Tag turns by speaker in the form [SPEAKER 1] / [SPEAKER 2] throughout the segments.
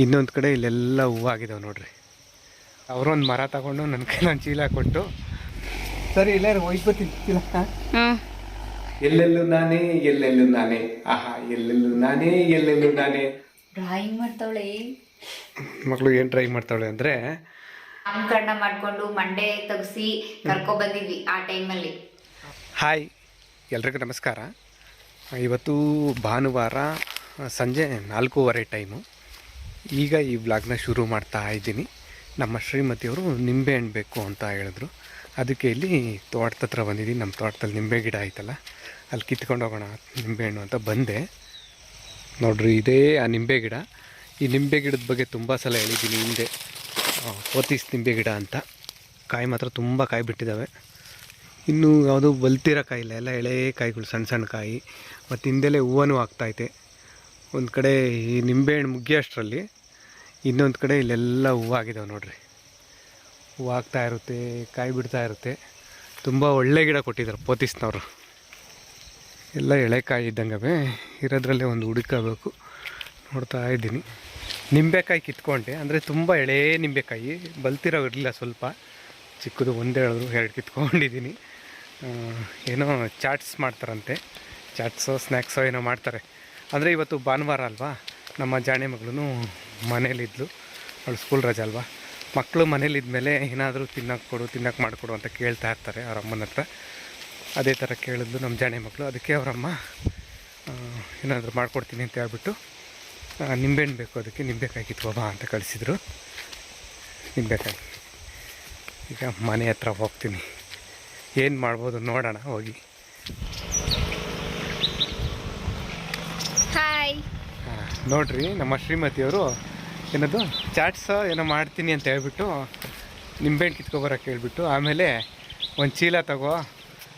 [SPEAKER 1] ಇನ್ನೊಂದು ಕಡೆ ಇಲ್ಲೆಲ್ಲ ಹೂವಾಗಿದ್ದಾವೆ ನೋಡ್ರಿ. ಅವರೊಂದು ಮರ ತಗೊಂಡು ನನ್ನ ಕೈಲೊಂದು ಚೀಲ ಕೊಟ್ಟು, ಸರಿ ಎಲ್ಲರೂ ಒಯ್ಕೊತೀನಿ ಚೀಲ. ಎಲ್ಲೆಲ್ಲೂ ನಾನೇ ಎಲ್ಲೆಲ್ಲೂ ನಾನೇ, ಆಹಾ ಎಲ್ಲೆಲ್ಲೂ ನಾನೇ ಎಲ್ಲೆಲ್ಲೂ ನಾನೇ.
[SPEAKER 2] ಡ್ರಾಯಿಂಗ್ ಮಾಡ್ತಾವಳೆ
[SPEAKER 1] ಮಗಳು. ಏನು ಡ್ರಾಯಿಂಗ್ ಮಾಡ್ತಾವಳೆ ಅಂದರೆ,
[SPEAKER 2] ನಾಮಕರಣ ಮಾಡಿಕೊಂಡು ಮಂಡೆ ತೆಗ್ಸಿ ಕರ್ಕೊ ಬಂದಿದ್ವಿ ಆ ಟೈಮಲ್ಲಿ.
[SPEAKER 1] ಹಾಯ್ ಎಲ್ರಿಗೂ ನಮಸ್ಕಾರ. ಇವತ್ತು ಭಾನುವಾರ ಸಂಜೆ 4:15 ಟೈಮು. ಈಗ ಈ ವ್ಲಾಗ್ನ ಶುರು ಮಾಡ್ತಾ ಇದ್ದೀನಿ. ನಮ್ಮ ಶ್ರೀಮತಿಯವರು ನಿಂಬೆಹಣ್ಣು ಬೇಕು ಅಂತ ಹೇಳಿದ್ರು. ಅದಕ್ಕೆ ಇಲ್ಲಿ ತೋಟದ ಹತ್ರ ಬಂದಿದ್ದೀನಿ. ನಮ್ಮ ತೋಟದಲ್ಲಿ ನಿಂಬೆ ಗಿಡ ಆಯ್ತಲ್ಲ, ಅಲ್ಲಿ ಕಿತ್ಕೊಂಡು ಹೋಗೋಣ ನಿಂಬೆಹಣ್ಣು ಅಂತ ಬಂದೆ. ನೋಡ್ರಿ, ಇದೇ ಆ ನಿಂಬೆ ಗಿಡ. ಈ ನಿಂಬೆ ಗಿಡದ ಬಗ್ಗೆ ತುಂಬ ಸಲ ಹೇಳಿದ್ದೀನಿ ಹಿಂದೆ, ಪೋತಿಸ್ ನಿಂಬೆ ಗಿಡ ಅಂತ. ಕಾಯಿ ಮಾತ್ರ ತುಂಬ ಕಾಯಿ ಬಿಟ್ಟಿದ್ದಾವೆ. ಇನ್ನೂ ಯಾವುದು ಬಲ್ತಿರೋ ಕಾಯಿಲ್ಲ, ಎಲ್ಲ ಎಳೆ ಕಾಯಿಗಳು, ಸಣ್ಣ ಸಣ್ಣ ಕಾಯಿ. ಮತ್ತು ಹಿಂದೆಲೇ ಹೂವನೂ ಆಗ್ತಾಯಿದೆ. ಒಂದು ಕಡೆ ಈ ನಿಂಬೆಹಣ್ಣು ಮುಗಿಯೋಷ್ಟರಲ್ಲಿ ಇನ್ನೊಂದು ಕಡೆ ಇಲ್ಲೆಲ್ಲ ಹೂವಾಗಿದ್ದಾವೆ ನೋಡ್ರಿ. ಹೂವು ಆಗ್ತಾ ಇರುತ್ತೆ, ಕಾಯಿ ಬಿಡ್ತಾ ಇರುತ್ತೆ. ತುಂಬ ಒಳ್ಳೆ ಗಿಡ ಕೊಟ್ಟಿದ್ದಾರೆ ಪೋತಿಸ್ನವರು. ಎಲ್ಲ ಎಳೆಕಾಯಿ ಇದ್ದಂಗೆ ಇರೋದ್ರಲ್ಲೇ ಒಂದು ಹುಡುಕಬೇಕು. ನೋಡ್ತಾ ಇದ್ದೀನಿ. ನಿಂಬೆಕಾಯಿ ಕಿತ್ಕೊಂಡೆ, ಅಂದರೆ ತುಂಬ ಎಳೆ ನಿಂಬೆಕಾಯಿ, ಬಲ್ತಿರೋ ಇರಲಿಲ್ಲ, ಸ್ವಲ್ಪ ಚಿಕ್ಕದು. ಒಂದೇ ಹೇಳಿದ್ರು 2 ಕಿತ್ಕೊಂಡಿದ್ದೀನಿ. ಏನೋ ಚಾಟ್ಸ್ ಮಾಡ್ತಾರಂತೆ, ಚಾಟ್ಸೋ ಸ್ನ್ಯಾಕ್ಸೋ ಏನೋ ಮಾಡ್ತಾರೆ. ಅಂದರೆ ಇವತ್ತು ಭಾನುವಾರ ಅಲ್ವಾ, ನಮ್ಮ ಜಾಣೆ ಮಗಳು ಮನೇಲಿದ್ಲು. ಅವಳು ಸ್ಕೂಲ್ ರಜೆ ಅಲ್ವಾ. ಮಕ್ಕಳು ಮನೇಲಿದ್ಮೇಲೆ ಏನಾದರೂ ತಿನ್ನಕ್ಕೆ ಮಾಡಿಕೊಡು ಅಂತ ಕೇಳ್ತಾ ಇರ್ತಾರೆ ಅವ್ರ ಅಮ್ಮನ ಹತ್ರ. ಅದೇ ಥರ ಕೇಳಿದ್ಲು ನಮ್ಮ ಜಾಣೆ ಮಕ್ಕಳು. ಅದಕ್ಕೆ ಅವರಮ್ಮ ಏನಾದರೂ ಮಾಡಿಕೊಡ್ತೀನಿ ಅಂತ ಹೇಳ್ಬಿಟ್ಟು ನಿಂಬೆಹಣ್ಣು ಬೇಕು, ಅದಕ್ಕೆ ನಿಂಬೆಕಾಯಿ ಕಿತ್ಕೊಬಾ ಅಂತ ಕಳಿಸಿದ್ರು. ನಿಂಬೆಕಾಯಿ ಈಗ ಮನೆ ಹತ್ರ ಹೋಗ್ತೀನಿ. ಏನು ಮಾಡ್ಬೋದು ನೋಡೋಣ ಹೋಗಿ.
[SPEAKER 2] ಹಾಯ್.
[SPEAKER 1] ನೋಡ್ರಿ, ನಮ್ಮ ಶ್ರೀಮತಿಯವರು ಏನದು ಚಾಟ್ಸ್ ಏನೋ ಮಾಡ್ತೀನಿ ಅಂತ ಹೇಳ್ಬಿಟ್ಟು ನಿಂಬೆಹಣ್ಣು ಕಿತ್ಕೊಬರೋಕೆ ಹೇಳ್ಬಿಟ್ಟು, ಆಮೇಲೆ ಒಂದು ಚೀಲ ತಗೋ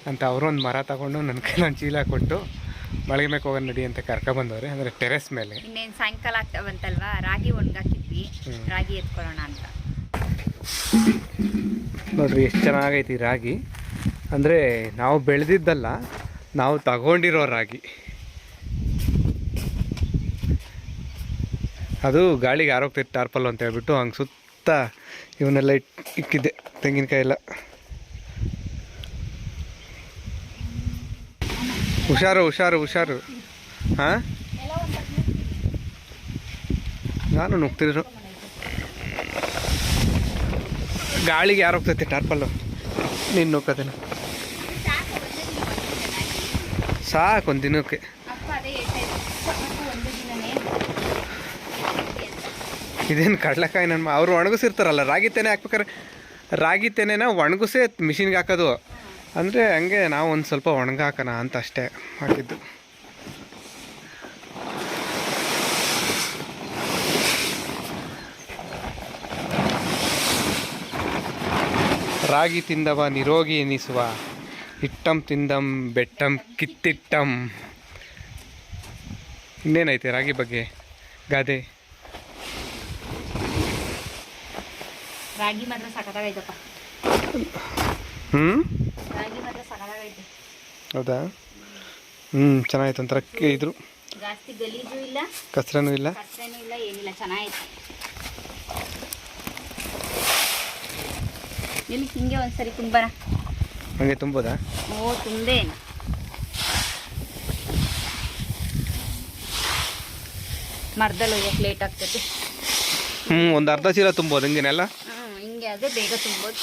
[SPEAKER 1] ಅಂತ ಅವರೊಂದು ಮರ ತಗೊಂಡು ನನ್ನ ಕೈಲೊಂದು ಚೀಲ ಕೊಟ್ಟು ಮಳೆಗೆ ಮೇಲೆ ಹೋಗೋಣ ನಡಿ ಅಂತ ಕರ್ಕೊಬಂದವ್ರೆ. ಅಂದರೆ ಟೆರೆಸ್ ಮೇಲೆ.
[SPEAKER 2] ಇನ್ನೇನು ಸಾಯಂಕಾಲ ಆಗ್ತಾ ಬಂತಲ್ವಾ, ರಾಗಿ ಒಣಗಾಕಿದ್ವಿ, ರಾಗಿ ಎತ್ಕೊಳ್ಳೋಣ ಅಂತ.
[SPEAKER 1] ನೋಡ್ರಿ ಎಷ್ಟು ಚೆನ್ನಾಗೈತಿ ರಾಗಿ. ಅಂದರೆ ನಾವು ಬೆಳೆದಿದ್ದಲ್ಲ, ನಾವು ತಗೊಂಡಿರೋ ರಾಗಿ. ಅದು ಗಾಳಿಗೆ ಆರೋಗ್ತಿತ್ತು ಟಾರ್ಪಲ್ ಅಂತ ಹೇಳ್ಬಿಟ್ಟು ಹಂಗೆ ಸುತ್ತ ಇವನ್ನೆಲ್ಲ ಇಕ್ಕಿದ್ದೆ, ತೆಂಗಿನಕಾಯಿ ಎಲ್ಲ. ಹುಷಾರು ಹುಷಾರು ಹುಷಾರು. ಹಾಂ, ನಾನು ನುಗ್ತಿದ್ರು. ಗಾಳಿಗೆ ಯಾರೋಗ್ತೈತೆ ಟಾರ್ಪಲ್ಲು, ನೀನು ನುಗ್ಕೋದೇನು ಸಾಕು ಒಂದು ದಿನಕ್ಕೆ. ಇದೇನು ಕಡಲೆಕಾಯಿ ನನ್ನ ಅವರು ಒಣಗಿಸಿರ್ತಾರಲ್ಲ, ರಾಗಿ ತೆನೆ ಹಾಕ್ಬೇಕಾರೆ ರಾಗಿ ತೆನೆನ ಒಣಗಿಸೇ ಮಿಷಿನ್ಗೆ ಹಾಕೋದು. ಅಂದರೆ ಹಂಗೆ ನಾವು ಒಂದು ಸ್ವಲ್ಪ ಒಣಗಾಕೋಣ ಅಂತ ಅಷ್ಟೇ ಹಾಕಿದ್ದು. ರಾಗಿ ತಿಂದವ ನಿರೋಗಿ ಎನಿಸುವ, ಇಟ್ಟಂ ತಿಂದಂ ಬೆಟ್ಟಂ ಕಿತ್ತಿಟ್ಟಂ. ಇನ್ನೇನೈತೆ ರಾಗಿ ಬಗ್ಗೆ ಗಾದೆ?
[SPEAKER 2] ರಾಗಿ ಮಾತ್ರ ಸಖತ್ತಾಗೈತಪ್ಪ. ರಾಗಿ ಮಾತ್ರ ಸಖತ್ತಾಗೈತೆ.
[SPEAKER 1] ಹೌದಾ? ಚೆನ್ನಾಗಿತ್ತು. ಒಂಥರ ಇದ್ರು,
[SPEAKER 2] ಜಾಸ್ತಿ ಗಲೀಜು ಇಲ್ಲ,
[SPEAKER 1] ಕಚ್ರನೂ ಇಲ್ಲ,
[SPEAKER 2] ಏನಿಲ್ಲ, ಚೆನ್ನಾಗೈತೆ. ಎಲ್ಲಿ ಹಿಂಗೆ ಒಂದ್ಸರಿ ತುಂಬಾರ
[SPEAKER 1] ಹಂಗೆ ತುಂಬೋದಾ?
[SPEAKER 2] ಓ ತುಂಬೆ. ಮರದಲ್ಲಿ ಹೋಗಕ್ಕೆ ಲೇಟ್ ಆಗ್ತೈತಿ.
[SPEAKER 1] ಒಂದು ಅರ್ಧ ಚೀಲ ತುಂಬೋದು ಹಿಂಗೇನೆಲ್ಲ.
[SPEAKER 2] ಹಿಂಗೆ ಅದೇ ಬೇಗ ತುಂಬೋದು.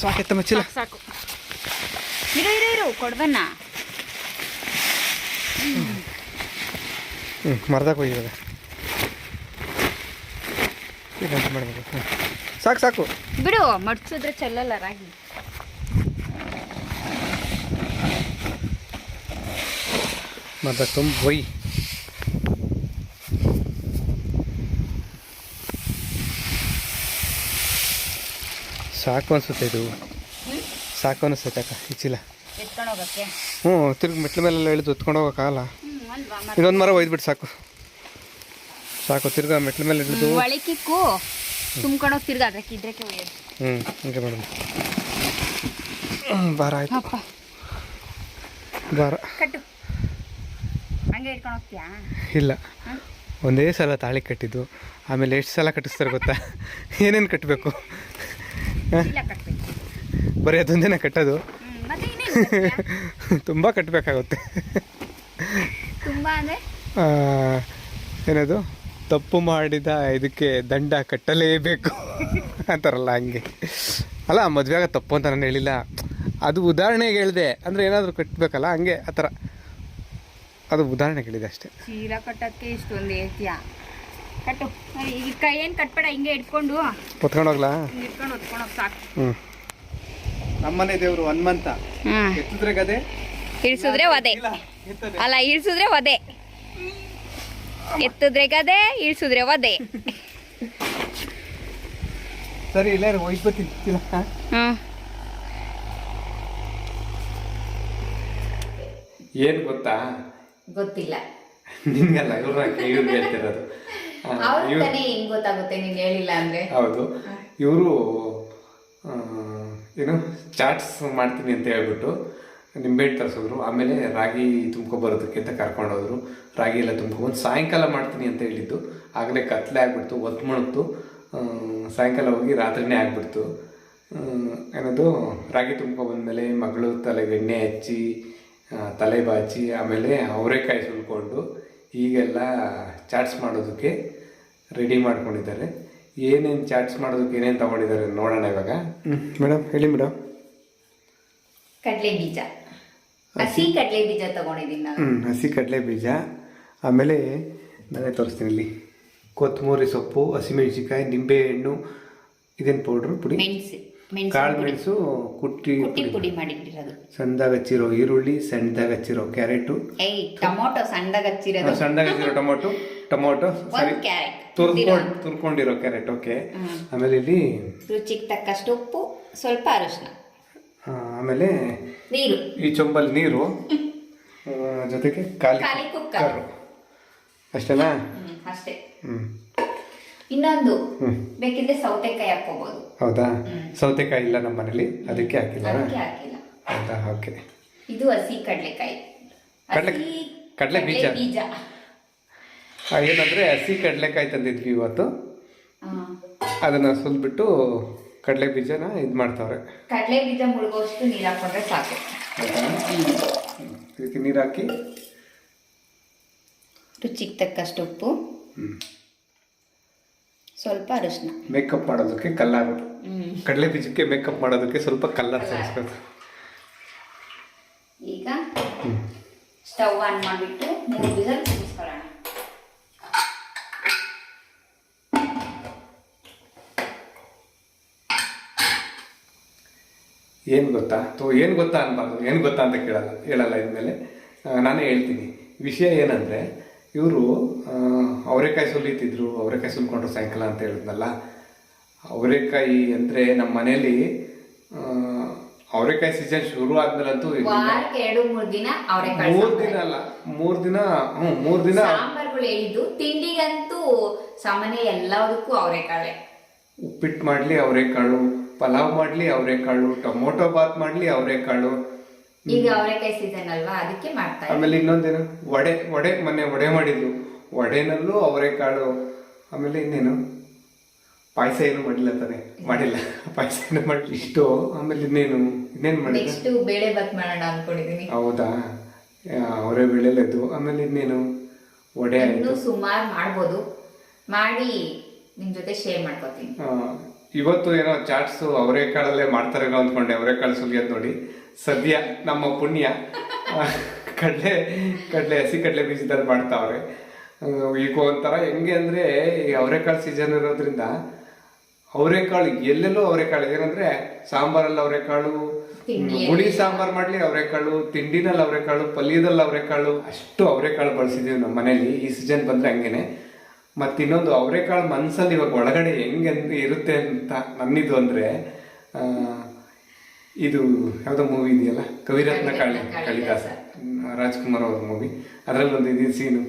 [SPEAKER 1] ಸಾಕೈತಮ್ಮ ಚೀಲ? ಸಾಕು.
[SPEAKER 2] ಇರು ಕೊಡ್ಬನ್ನ.
[SPEAKER 1] ಮರದಾಗ ಹೋಗಿವಾಗ ಮಾಡಬೇಕು. ಸಾಕು ಸಾಕು
[SPEAKER 2] ಬಿಡು, ಮಡ್ಸಿದ್ರೆ ಚೆಲ್ಲಲ್ಲ ರಾಗಿ.
[SPEAKER 1] ಮರದಾಗ ತುಂಬ ಒಯ್. ಸಾಕು ಅನಿಸುತ್ತೆ ಇದು, ಸಾಕು ಅನಿಸ್ತೈತೆ ಅಕ್ಕ ಈ ಚೀಲ
[SPEAKER 2] ಎತ್ಕೊಂಡು ಹೋಗಕ್ಕೆ.
[SPEAKER 1] ತಿರ್ಗಿ ಮೆಟ್ಲ ಮೇಲೆಲ್ಲ ಇಳಿದು ಎತ್ಕೊಂಡು ಹೋಗೋಕ್ಕಾಗಲ್ಲ. ಇನ್ನೊಂದು ಮರ ಒಯ್ದುಬಿಟ್ಟು ಸಾಕು ಸಾಕು. ತಿರ್ಗಾ ಮೆಟ್ಲ ಮೇಲೆ ಇಳಿದು
[SPEAKER 2] ಒಳಕಿಕ್ಕು ತುಂಬ್ಕೊಂಡು ಹೋಗಿ ತಿರ್ಗಾ ಅದಕ್ಕೆ ಇದ್ರಕ್ಕೆ ಒಯ್ಯೋದು.
[SPEAKER 1] ಹಂಗೆ ಮೇಡಮ್. ಭಾರ ಆಯ್ತು. ಭಾರ
[SPEAKER 2] ಕಟ್ಟು ಹಂಗೆ ಇಟ್ಕೊಂಡು ಹೋಗ್ತೀಯಾ?
[SPEAKER 1] ಇಲ್ಲ, ಒಂದೇ ಸಲ ತಾಳಿ ಕಟ್ಟಿದ್ದು. ಆಮೇಲೆ ಎಷ್ಟು ಸಲ ಕಟ್ಟಿಸ್ತಾರೆ ಗೊತ್ತಾ? ಏನೇನು ಕಟ್ಟಬೇಕು?
[SPEAKER 2] ಇಲ್ಲ ಕಟ್ಬೇಕು.
[SPEAKER 1] ಬರೀ ಅದೊಂದೇನ ಕಟ್ಟೋದು?
[SPEAKER 2] ಮತ್ತೆ ಇನ್ನೇನು
[SPEAKER 1] ತುಂಬ ಕಟ್ಟಬೇಕಾಗುತ್ತೆ.
[SPEAKER 2] ತುಂಬ ಅಂದರೆ
[SPEAKER 1] ಏನದು, ತಪ್ಪು ಮಾಡಿದ ಇದಕ್ಕೆ ದಂಡ ಕಟ್ಟಲೇಬೇಕು ಅಂತಾರಲ್ಲ, ಹಂಗೆ ಅಲ್ಲ. ಮದುವೆಯಾಗ ತಪ್ಪು ಅಂತ ನಾನು ಹೇಳಿಲ್ಲ, ಅದು ಉದಾಹರಣೆಗೆ ಹೇಳಿದೆ. ಅಂದರೆ ಏನಾದರೂ ಕಟ್ಟಬೇಕಲ್ಲ, ಹಂಗೆ ಆ ಥರ, ಅದು ಉದಾಹರಣೆಗೆ ಹೇಳಿದೆ ಅಷ್ಟೇ.
[SPEAKER 2] ಚೀಲ ಕಟ್ಟೋಕ್ಕೆ ಇಷ್ಟೊಂದು ಹೇಳ್ತೀಯಾ? ಕಟ್ಟು. ಈಗ ಕೈ ಏನು ಕಟ್ಬೇಡ, ಹಿಂಗೆ ಇಟ್ಕೊಂಡು
[SPEAKER 1] ಹೊತ್ಕೊಂಡು ಹೋಗ್ಲಾ?
[SPEAKER 2] ಹಿಂಗೆ ಇಟ್ಕೊಂಡು ಹೊತ್ಕೊಂಡು ಹೋಗಿ ಸಾಕು.
[SPEAKER 1] ಹ್ಞೂ. ನಮ್ಮನೆ ದೇವರು ಹನುಮಂತ. ಎತ್ತಿದ್ರೆ ಗದೆ,
[SPEAKER 2] ಇಳಿಸಿದ್ರೆ ಒದೆ. ಅಲ್ಲ, ಇಳಿಸಿದ್ರೆ ಒದೆ. ಎತ್ತಿದ್ರೆ ಗದೆ, ಇಳಿಸಿದ್ರೆ ಒದೆ.
[SPEAKER 1] ಸರಿ, ಇಲ್ಲ ಹೋಯ್ತು ಬರ್ತೀನಿ. ಏನು ಗೊತ್ತಾ?
[SPEAKER 2] ಗೊತ್ತಿಲ್ಲ.
[SPEAKER 1] ನಿನ್ಗಲ್ಲ, ಇವ್ರಿಗೆ ಹೇಳ್ತಿರೋದು.
[SPEAKER 2] ಹೆಂಗ್ ಗೊತ್ತಾಗುತ್ತೆ ನೀನ್ ಹೇಳಿಲ್ಲ ಅಂದ್ರೆ?
[SPEAKER 1] ಹೌದು, ಇವರು ಏನು ಚಾಟ್ಸ್ ಮಾಡ್ತೀನಿ ಅಂತ ಹೇಳ್ಬಿಟ್ಟು ನಿಂಬೆಹಣ್ಣು ತರಿಸಿದ್ರು. ಆಮೇಲೆ ರಾಗಿ ತುಂಬ್ಕೊಬರೋದಕ್ಕೆ ಅಂತ ಕರ್ಕೊಂಡೋದ್ರು. ರಾಗಿ ಎಲ್ಲ ತುಂಬ್ಕೊಬಂದು ಸಾಯಂಕಾಲ ಮಾಡ್ತೀನಿ ಅಂತ ಹೇಳಿದ್ದು. ಆಗಲೇ ಕತ್ಲೆ ಆಗ್ಬಿಡ್ತು, ಒತ್ತು ಮುಳುಗ್ತು. ಸಾಯಂಕಾಲ ಹೋಗಿ ರಾತ್ರಿನೇ ಆಗ್ಬಿಡ್ತು. ಏನದು, ರಾಗಿ ತುಂಬ್ಕೊಬಂದ್ಮೇಲೆ ಮಗಳು ತಲೆಗೆ ಎಣ್ಣೆ ಹಚ್ಚಿ, ತಲೆ ಬಾಚಿ, ಆಮೇಲೆ ಅವರೆಕಾಯಿ ಸುಲ್ಕೊಂಡು ಈಗೆಲ್ಲ ಚಾಟ್ಸ್ ಮಾಡೋದಕ್ಕೆ ರೆಡಿ ಮಾಡ್ಕೊಂಡಿದ್ದಾರೆ. ಏನೇನು ಚಾಟ್ಸ್ ಮಾಡೋದಕ್ಕೆ ಏನೇನು ತೊಗೊಂಡಿದ್ದಾರೆ ನೋಡೋಣ ಇವಾಗ. ಮೇಡಮ್ ಹೇಳಿ ಮೇಡಮ್.
[SPEAKER 2] ಕಡಲೆ ಬೀಜ, ಹಸಿ ಕಡಲೆ ಬೀಜ ತಗೊಂಡಿದ್ದೀನಿ ನಾನು.
[SPEAKER 1] ಹಸಿ ಕಡಲೆ ಬೀಜ, ಆಮೇಲೆ ನಾನೇ ತೋರಿಸ್ತೀನಿ ಇಲ್ಲಿ, ಕೊತ್ತಂಬರಿ ಸೊಪ್ಪು, ಹಸಿಮೆಣಸಿಕಾಯಿ, ನಿಂಬೆಹಣ್ಣು, ಇದೇನು ಪೌಡ್ರು, ಪುಡಿ, ಕಾಳು ಮೆಣಸು ಕುಟ್ಟಿ
[SPEAKER 2] ಪುಡಿ ಮಾಡಿಟ್ಟಿರೋದು,
[SPEAKER 1] ಸಣ್ಣದಾಗ ಹಚ್ಚಿರೋ ಈರುಳ್ಳಿ, ಸಣ್ಣದಾಗ ಹಚ್ಚಿರೋ ಕ್ಯಾರೆಟು,
[SPEAKER 2] ಟೊಮೊಟೊ ಸಣ್ಣದಾಗ ಹಚ್ಚಿರೋ
[SPEAKER 1] ಟೊಮೊಟೊ ಸರಿ, ತುರ್ಕೊಂಡಿರೋ ಕ್ಯಾರೆಟ್. ಓಕೆ. ಆಮೇಲೆ ಇಲ್ಲಿ
[SPEAKER 2] ರುಚಿಗೆ ತಕ್ಕಷ್ಟು ಉಪ್ಪು, ಸ್ವಲ್ಪ ಅರಿಶಿನ,
[SPEAKER 1] ಆಮೇಲೆ
[SPEAKER 2] ನೀರು,
[SPEAKER 1] ಈ ಚೊಂಬಲ್ಲಿ ನೀರು, ಜೊತೆಗೆ ಖಾಲಿ
[SPEAKER 2] ಕುಕ್ಕರ್.
[SPEAKER 1] ಅಷ್ಟೇನಾ?
[SPEAKER 2] ಅಷ್ಟೇ. ಇನ್ನೊಂದು ಬೇಕಿದ್ರೆ ಸೌತೆಕಾಯಿ ಹಾಕೋಬಹುದು.
[SPEAKER 1] ಹೌದಾ? ಸೌತೆಕಾಯಿ ಇಲ್ಲ ನಮ್ಮ ಮನೇಲಿ, ಅದಕ್ಕೆ ಹಾಕಿಲ್ಲ. ಹೌದಾ? ಓಕೆ.
[SPEAKER 2] ಇದು ಹಸಿ ಕಡಲೆಕಾಯಿ,
[SPEAKER 1] ಕಡಲೆ ಬೀಜ. ಏನಂದ್ರೆ ಹಸಿ ಕಡಲೆಕಾಯಿ ತಂದಿದ್ವಿ ಇವತ್ತು. ಅದನ್ನ ಸುಲ್ಬಿಟ್ಟು ಕಡಲೆ ಬೀಜನ ಇದು ಮಾಡ್ತಾವ್ರೆ.
[SPEAKER 2] ಕಡಲೆ ಬೀಜ ಮುಳುಗೋಷ್ಟು ನೀರು ಹಾಕೊಂಡ್ರೆ ಸಾಕು.
[SPEAKER 1] ಇದಕ್ಕೆ ನೀರು ಹಾಕಿ,
[SPEAKER 2] ರುಚಿಗೆ ತಕ್ಕಷ್ಟು ಉಪ್ಪು, ಸ್ವಲ್ಪ ಅರಿಶಿನ.
[SPEAKER 1] ಮೇಕಪ್ ಮಾಡೋದಕ್ಕೆ ಕಲ್ಲರ್, ಕಡಲೆ ಬೀಜಕ್ಕೆ ಮೇಕಪ್ ಮಾಡೋದಕ್ಕೆ ಸ್ವಲ್ಪ ಕಲ್ಲರ್ ಸೇರಿಸ್ಬೇಕು.
[SPEAKER 2] ಈಗ ಸ್ಟವ್ ಆನ್ ಮಾಡಿಬಿಟ್ಟು 3 ವಿಸಿಲ್ ಕೂಗಿಸ್ಕೊಳ್ಳೋಣ.
[SPEAKER 1] ಏನು ಗೊತ್ತಾ ಅನ್ಬಾರ್ದು, ಏನು ಗೊತ್ತಾ ಅಂತ ಹೇಳಲ್ಲ ಇನ್ಮೇಲೆ ನಾನೇ ಹೇಳ್ತೀನಿ. ವಿಷಯ ಏನಂದರೆ, ಇವರು ಅವರೆಕಾಯಿ ಸುಲಿತಿದ್ರು, ಅವರೆಕಾಯಿ ಸುಲ್ಕೊಂಡ್ರು ಸಾಯಂಕಾಲ ಅಂತ ಹೇಳಿದ್ನಲ್ಲ. ಅವರೆಕಾಯಿ ಅಂದರೆ ನಮ್ಮ ಮನೇಲಿ ಅವರೆಕಾಯಿ ಸೀಸನ್ ಶುರು ಆದ್ಮೇಲಂತೂ
[SPEAKER 2] 2-3 ದಿನ ಅವರೆಕಾಯಿ,
[SPEAKER 1] 3 ದಿನ ಅಲ್ಲ, 3 ದಿನ
[SPEAKER 2] ಸಾಂಬಾರ್ಗಳು ಹೇಳಿದ್ದು. ತಿಂಡಿಗಂತೂ ಸಾಮಾನ್ಯ ಎಲ್ಲದಕ್ಕೂ ಅವರೆಕಾಳೆ.
[SPEAKER 1] ಉಪ್ಪಿಟ್ಟು ಮಾಡಲಿ ಅವರೆಕಾಳು, ಪಲಾವ್ ಮಾಡಲಿ ಅವರೆಕಾಳು, ಟೊಮೊಟೊ ಬಾತ್ ಮಾಡಲಿ ಅವರೆಕಾಳು.
[SPEAKER 2] ಈಗ ಅವರೆಕಾಯಿ ಸೀಸನ್ ಅಲ್ವಾ, ಅದಕ್ಕೆ ಮಾಡ್ತಾರೆ.
[SPEAKER 1] ಆಮೇಲೆ ಇನ್ನೊಂದೇನು, ವಡೆ ಮೊನ್ನೆ ವಡೆ ಮಾಡಿದ್ಲು, ವಡೆನಲ್ಲೂ ಅವರೆಕಾಳು. ಆಮೇಲೆ ಇನ್ನೇನು, ಪಾಯಸ ಏನು ಮಾಡಿಲ್ಲ ಪಾಯಸ ಏನು ಮಾಡಲಿ ಇಷ್ಟು. ಆಮೇಲೆ ಇನ್ನೇನು ಮಾಡಿ,
[SPEAKER 2] ನೆಕ್ಸ್ಟ್ ಬೇಳೆ ಬಾತ್ ಮಾಡೋಣ ಅನ್ಕೊಂಡಿದೀನಿ.
[SPEAKER 1] ಹೌದಾ? ಅವರೇ ಬೇಳೆಲೆದ್ದು. ಆಮೇಲೆ ಇನ್ನೇನು, ವಡೆ ಆಯ್ತು.
[SPEAKER 2] ಸುಮಾರು ಮಾಡ್ಬೋದು, ಮಾಡಿ ನಿಮ್ ಜೊತೆ ಶೇರ್ ಮಾಡ್ಕೋತೀನಿ.
[SPEAKER 1] ಇವತ್ತು ಏನೋ ಚಾಟ್ಸ್ ಅವರೆಕಾಳಲ್ಲೇ ಮಾಡ್ತಾರೇನೋ ಅಂದ್ಕೊಂಡೆ. ಅವರೆಕಾಳು ಸುಲಿಯೋದು ನೋಡಿ, ಸದ್ಯ ನಮ್ಮ ಪುಣ್ಯ ಕಡಲೆ ಹಸಿ ಕಡಲೆ ಬೀಜದಲ್ಲಿ ಮಾಡ್ತಾವ್ರೆ. ಈಗ ಒಂಥರ ಹೆಂಗೆ ಅಂದರೆ, ಈ ಅವರೆಕಾಳು ಸೀಸನ್ ಇರೋದ್ರಿಂದ ಅವರೆಕಾಳು ಎಲ್ಲೆಲ್ಲೂ ಅವರೆಕಾಳು. ಏನಂದ್ರೆ ಸಾಂಬಾರಲ್ಲಿ ಅವರೆಕಾಳು, ಹುಳಿ ಸಾಂಬಾರು ಮಾಡಲಿ ಅವರೆಕಾಳು, ತಿಂಡಿನಲ್ಲಿ ಅವರೆಕಾಳು, ಪಲ್ಯದಲ್ಲಿ ಅವರೆಕಾಳು, ಅಷ್ಟು ಅವರೆಕಾಳು ಬಳಸಿದೀವಿ ನಮ್ಮ ಮನೇಲಿ. ಈ ಸೀಸನ್ ಬಂದರೆ ಹಂಗೇನೆ. ಮತ್ತು ಇನ್ನೊಂದು, ಅವರೆಕಾಳು ಮನಸ್ಸಲ್ಲಿ ಇವಾಗ ಒಳಗಡೆ ಹೆಂಗೆ ಇರುತ್ತೆ ಅಂತ ನನ್ನಿದು ಅಂದರೆ, ಇದು ಯಾವುದೋ ಮೂವಿ ಇದೆಯಲ್ಲ, ಕವಿರತ್ನ ಕಾಳಿದಾಸ, ರಾಜ್ಕುಮಾರ್ ಅವ್ರ ಮೂವಿ. ಅದರಲ್ಲಿ ಒಂದು ಇದು ಸೀನು,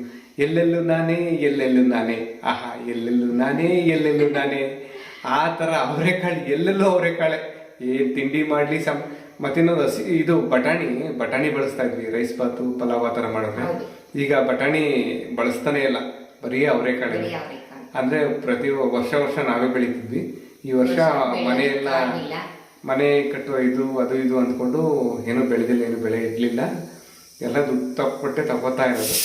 [SPEAKER 1] ಎಲ್ಲೆಲ್ಲೂ ನಾನೇ ಆಹಾ ಎಲ್ಲೆಲ್ಲೂ ನಾನೇ. ಆ ಥರ ಅವರೆಕಾಳು ಎಲ್ಲೆಲ್ಲೂ ಅವರೆಕಾಳೆ. ಏನು ತಿಂಡಿ ಮಾಡಲಿ, ಮತ್ತಿನ್ನೊಂದು ಇದು ಬಟಾಣಿ ಬಳಸ್ತಾ ಇದ್ವಿ ರೈಸ್ ಬಾತು ಪಲಾವ್ ಆ ಥರ ಮಾಡಿದ್ರೆ.
[SPEAKER 2] ಹೌದು.
[SPEAKER 1] ಈಗ ಬಟಾಣಿ ಬಳಸ್ತಾನೆ ಇಲ್ಲ, ಬರೀ ಅವರೆಕಾಳು.
[SPEAKER 2] ಬರೀ ಅವ್ರೆಕಾಳು.
[SPEAKER 1] ಅಂದ್ರೆ ಪ್ರತಿ ವರ್ಷ ನಾವೇ ಬೆಳಿತಿದ್ವಿ. ಈ ವರ್ಷ ಮನೆಯೆಲ್ಲ
[SPEAKER 2] ಆಗಿಲ್ಲ.
[SPEAKER 1] ಮನೆ ಕಟ್ಟುವ ಅದು ಇದು ಅಂದ್ಕೊಂಡು ಏನೂ ಬೆಳೆದಿಲ್ಲ, ಏನು ಬೆಳೆ ಇಡ್ಲಿಲ್ಲ, ಎಲ್ಲ ದುಡ್ಡು ತಗೊಟ್ಟೆ ತಗೋತಾ ಇರೋದು.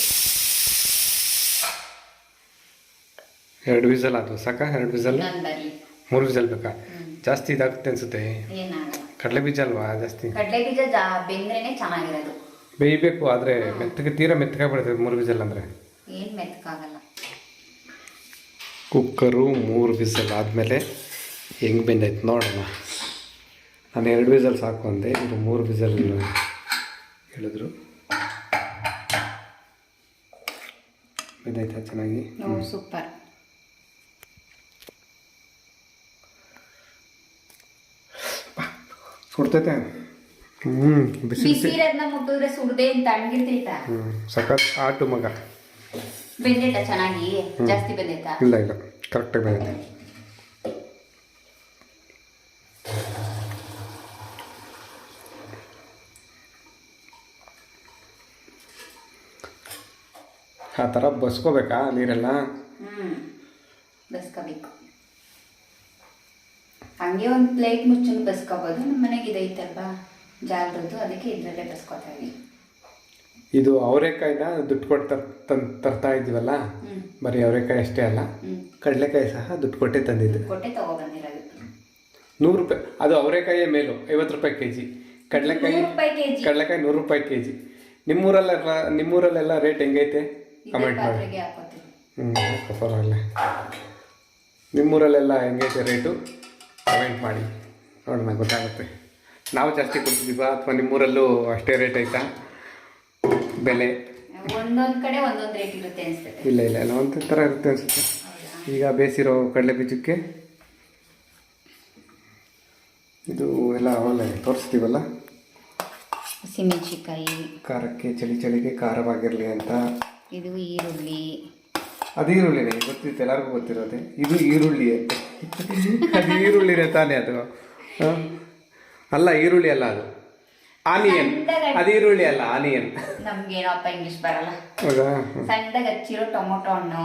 [SPEAKER 1] 2 ವಿಸಲ್ ಅದು ಸಾಕ? 2 ವಿಸಲ್?
[SPEAKER 2] ಇನ್ನೊಂದ್ ಬರ್ಲಿ.
[SPEAKER 1] 3 ವಿಸಲ್ ಬೇಕಾ? ಜಾಸ್ತಿ ಇದಾಗುತ್ತೆ ಅನ್ಸುತ್ತೆ.
[SPEAKER 2] ಏನಾಗಲ್ಲ.
[SPEAKER 1] ಕಡಲೆ ಬೀಜ ಅಲ್ವಾ ಜಾಸ್ತಿ?
[SPEAKER 2] ಕಡಲೆ ಬೀಜ ಬೆಂದ್ರೇನೆ ಚೆನ್ನಾಗಿರೋದು.
[SPEAKER 1] ಬೇಯಬೇಕು, ಆದ್ರೆ ತೀರಾ ಮೆತ್ತಗೆ ಬಿಡ್ತದೆ 3 ವಿಸಲ್ ಅಂದ್ರೆ.
[SPEAKER 2] ಏನ್ ಮೆತ್ತಕ್ಕಾಗಲ್ಲ.
[SPEAKER 1] ಕುಕ್ಕರು 3 ವಿಸಲ್ ಆದಮೇಲೆ ಹೆಂಗೆ ಬೆಂದೈತೆ ನೋಡೋಣ. ನಾನು 2 ವಿಸಲ್ ಸಾಕು ಅಂದೆ, ಇದು 3 ವಿಸಲ್ ಹೇಳಿದ್ರು. ಬೆಂದೈತಾ ಚೆನ್ನಾಗಿ?
[SPEAKER 2] ಸೂಪರ್.
[SPEAKER 1] ಸುಡ್ತೈತೆ. ಬಿಸಿ
[SPEAKER 2] ಬಿಸಿ ಇರೋದನ್ನ ಮುಟ್ಟಿದ್ರೆ ಸುಡ್ದೆ ಅಂತ ತಣ್ಣಗಿರ್ತೈತ.
[SPEAKER 1] ಸಖತ್ ಆಟು ಮಗ.
[SPEAKER 2] ಬೆಂದೈತಾ ಚೆನ್ನಾಗಿ? ಜಾಸ್ತಿ ಬೆಂದೈತಾ?
[SPEAKER 1] ಇಲ್ಲ ಕರೆಕ್ಟಾಗಿ ಬೆಂದೈತೆ. ಆ ಥರ ಬಸ್ಕೋಬೇಕಾ ನೀರೆಲ್ಲ?
[SPEAKER 2] ಬಸ್ಕೋಬೇಕು. ಹಂಗೆ ಒಂದು ಪ್ಲೇಟ್ ಮುಚ್ಚನ್ನು ಬಸ್ಕೋಬೋದು. ನಮ್ಮ ಮನೆಗೆ ಇದೈತಲ್ವಾ ಜಾಲದ್ದು, ಅದಕ್ಕೆ ಇದರಲ್ಲೇ ಬಸ್ಕೋತಾ ಇದೀವಿ.
[SPEAKER 1] ಇದು ಅವರೆಕಾಯಿನ ದುಡ್ಡು ಕೊಟ್ಟು ತರ್ತಾ ಇದ್ದೀವಲ್ಲ, ಬರೀ ಅವರೆಕಾಯಿ ಅಷ್ಟೇ ಅಲ್ಲ, ಕಡಲೆಕಾಯಿ ಸಹ ದುಡ್ಡು ಕೊಟ್ಟೆ ತಂದಿದ್ದು.
[SPEAKER 2] ಕೊಟ್ಟೆ ತಗೊಬಂದಿರೋದು.
[SPEAKER 1] 100 ರೂಪಾಯಿ. ಅದು ಅವರೆಕಾಯಿಯ ಮೇಲು 50 ರೂಪಾಯಿ kg. ಕಡಲೆಕಾಯಿ 100 ರೂಪಾಯಿ kg. ನಿಮ್ಮೂರಲ್ಲೆಲ್ಲ ರೇಟ್ ಹೆಂಗೈತೆ ಕಮೆಂಟ್ ಮಾಡಿ. ಪರವಾಗಿಲ್ಲ. ನಿಮ್ಮೂರಲ್ಲೆಲ್ಲ ಹೆಂಗೈತೆ ರೇಟು ಕಮೆಂಟ್ ಮಾಡಿ ನೋಡೋಣ, ಗೊತ್ತಾಗುತ್ತೆ. ನಾವು ಜಾಸ್ತಿ ಕೊಡ್ತಿದ್ದೀವಾ ಅಥವಾ ನಿಮ್ಮೂರಲ್ಲೂ ಅಷ್ಟೇ ರೇಟ್ ಐತಾ ಬೆಲೆ?
[SPEAKER 2] ಒಂದೊಂದು ಕಡೆ ಒಂದೊಂದು ರೇಟ್ ಇರುತ್ತೆ ಅನಿಸುತ್ತೆ.
[SPEAKER 1] ಇಲ್ಲ ಒಂದು ಥರ ಇರುತ್ತೆ ಅನಿಸುತ್ತೆ. ಈಗ ಬೇಸಿರೋ ಕಡಲೆ ಬೀಜಕ್ಕೆ ಇದು ಎಲ್ಲ ಅವೆಲ್ಲ ತೋರಿಸ್ತೀವಲ್ಲ,
[SPEAKER 2] ಹಸಿಮೆಣಸಿಕಾಯಿ
[SPEAKER 1] ಖಾರಕ್ಕೆ ಚಳಿಗೆ ಖಾರವಾಗಿರಲಿ ಅಂತ.
[SPEAKER 2] ಇದು ಈರುಳ್ಳಿ.
[SPEAKER 1] ಅದು ಈರುಳ್ಳಿನೇ ಗೊತ್ತಿತ್ತು, ಎಲ್ಲರಿಗೂ ಗೊತ್ತಿರೋದೆ. ಇದು ಈರುಳ್ಳಿ ಅಂತ. ಅದು ಈರುಳ್ಳಿನೇ ತಾನೇ ಅದು? ಅಲ್ಲ, ಈರುಳ್ಳಿ ಅಲ್ಲ, ಅದು ಆನಿಯನ್. ಅದು ಈರುಳ್ಳಿ ಅಲ್ಲ, ಆನಿಯನ್.
[SPEAKER 2] ನಮ್ಗೇನಪ್ಪ ಇಂಗ್ಲಿಷ್ ಬರಲ್ಲ.
[SPEAKER 1] ಹೌದಾ?
[SPEAKER 2] ಸಣ್ಣದಾಗಿ ಹಚ್ಚಿರೋ ಟೊಮೊಟೊ ಹಣ್ಣು,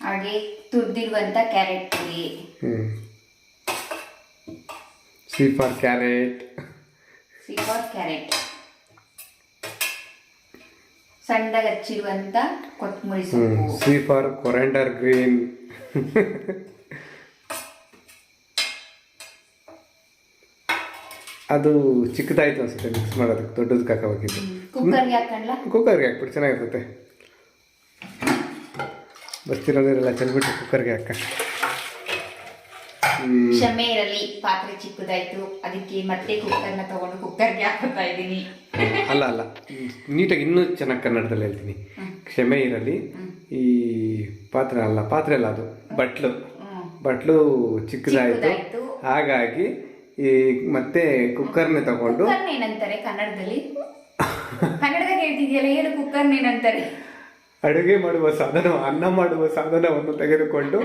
[SPEAKER 2] ಹಾಗೆ ತುರ್ದಿರುವಂತ ಕ್ಯಾರೆಟ್ ಪುಡಿ.
[SPEAKER 1] C for carrot.
[SPEAKER 2] ಸಣ್ಣದಾಗಿ ಹಚ್ಚಿರುವಂತ ಕೊತ್ತಂಬರಿ ಸೊಪ್ಪು.
[SPEAKER 1] C for coriander green. ಅದು ಚಿಕ್ಕದಾಯ್ತು ಅನ್ಸುತ್ತೆ ಮಿಕ್ಸ್ ಮಾಡೋದಕ್ಕೆ, ದೊಡ್ಡದಕ್ಕೆ ಹಾಕೋಬೇಕಿತ್ತು.
[SPEAKER 2] ಕುಕ್ಕರ್ಗೆ ಹಾಕೊಂಡ್ಲ?
[SPEAKER 1] ಕುಕ್ಕರ್ಗೆ ಹಾಕ್ಬಿಟ್ಟು ಚೆನ್ನಾಗಿರ್ತೈತೆ. ಬಸ್ತಿರೋದ್ರೆಲ್ಲ ಚೆಲ್ಬಿಟ್ಟು ಕುಕ್ಕರ್ಗೆ ಹಾಕ.
[SPEAKER 2] ಕ್ಷಮೆ ಇರಲಿ, ಪಾತ್ರೆ ಚಿಕ್ಕದಾಯ್ತು, ಅದಕ್ಕೆ ಮತ್ತೆ ಕುಕ್ಕರ್ನ ತಗೊಂಡು ಕುಕ್ಕರ್ಗೆ ಹಾಕೋತಾ ಇದ್ದೀನಿ.
[SPEAKER 1] ಅಲ್ಲ, ನೀಟಾಗಿ ಇನ್ನೂ ಚೆನ್ನಾಗಿ ಕನ್ನಡದಲ್ಲಿ ಹೇಳ್ತೀನಿ. ಕ್ಷಮೆ ಇರಲಿ, ಈ ಪಾತ್ರೆ ಅಲ್ಲ ಅದು ಬಟ್ಲು ಚಿಕ್ಕದಾಯ್ತು, ಹಾಗಾಗಿ ಈ ಮತ್ತೆ ಕುಕ್ಕರ್ನೇ ತಗೊಂಡು.
[SPEAKER 2] ಏನಂತಾರೆ ಕನ್ನಡದಲ್ಲಿ? ಕನ್ನಡದಾಗ ಹೇಳ್ತಿದ್ಯಲ್ಲ, ಹೇಳು ಕುಕ್ಕರ್ನ ಏನಂತಾರೆ?
[SPEAKER 1] ಅಡುಗೆ ಮಾಡುವ ಸಾಧನ, ಅನ್ನ ಮಾಡುವ ಸಾಧನವನ್ನು ತೆಗೆದುಕೊಂಡು